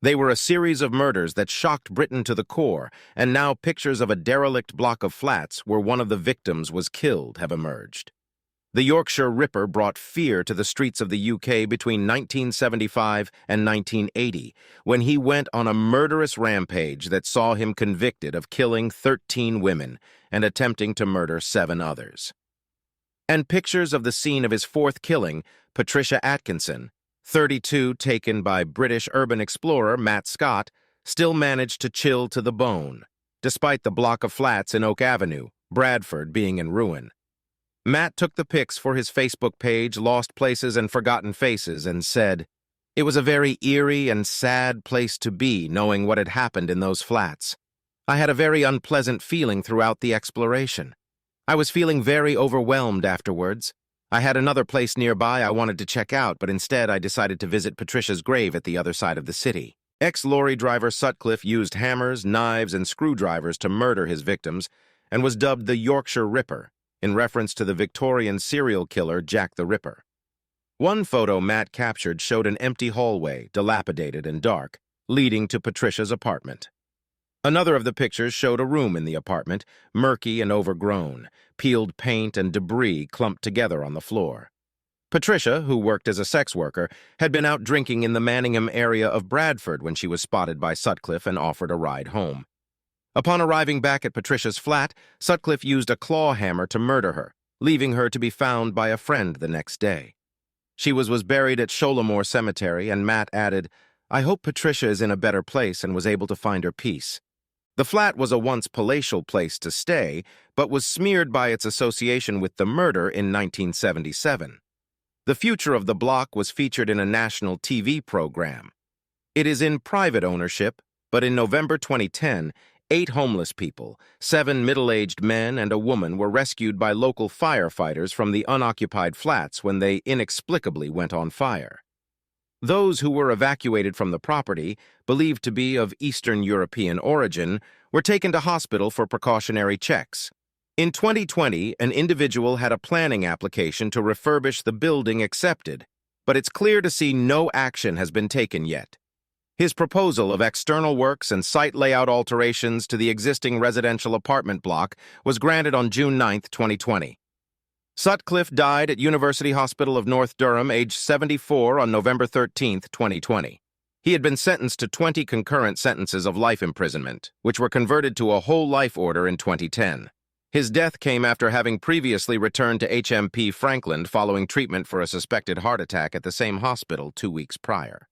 They were a series of murders that shocked Britain to the core, and now pictures of a derelict block of flats where one of the victims was killed have emerged. The Yorkshire Ripper brought fear to the streets of the UK between 1975 and 1980, when he went on a murderous rampage that saw him convicted of killing 13 women and attempting to murder 7 others. And pictures of the scene of his fourth killing, Patricia Atkinson, 32, taken by British urban explorer Matt Scott, still managed to chill to the bone, despite the block of flats in Oak Avenue, Bradford, being in ruin. Matt took the pics for his Facebook page, Lost Places and Forgotten Faces, and said, "It was a very eerie and sad place to be, knowing what had happened in those flats. I had a very unpleasant feeling throughout the exploration. I was feeling very overwhelmed afterwards. I had another place nearby I wanted to check out, but instead I decided to visit Patricia's grave at the other side of the city." Ex-lorry driver Sutcliffe used hammers, knives, and screwdrivers to murder his victims and was dubbed the Yorkshire Ripper, in reference to the Victorian serial killer Jack the Ripper. One photo Matt captured showed an empty hallway, dilapidated and dark, leading to Patricia's apartment. Another of the pictures showed a room in the apartment, murky and overgrown, peeled paint and debris clumped together on the floor. Patricia, who worked as a sex worker, had been out drinking in the Manningham area of Bradford when she was spotted by Sutcliffe and offered a ride home. Upon arriving back at Patricia's flat, Sutcliffe used a claw hammer to murder her, leaving her to be found by a friend the next day. She was buried at Sholamore Cemetery, and Matt added, "I hope Patricia is in a better place and was able to find her peace." The flat was a once palatial place to stay, but was smeared by its association with the murder in 1977. The future of the block was featured in a national TV program. It is in private ownership, but in November 2010, 8 homeless people, 7 middle-aged men and a woman were rescued by local firefighters from the unoccupied flats when they inexplicably went on fire. Those who were evacuated from the property, believed to be of Eastern European origin, were taken to hospital for precautionary checks. In 2020, an individual had a planning application to refurbish the building accepted, but it's clear to see no action has been taken yet. His proposal of external works and site layout alterations to the existing residential apartment block was granted on June 9, 2020. Sutcliffe died at University Hospital of North Durham, aged 74, on November 13, 2020. He had been sentenced to 20 concurrent sentences of life imprisonment, which were converted to a whole life order in 2010. His death came after having previously returned to HMP Franklin following treatment for a suspected heart attack at the same hospital 2 weeks prior.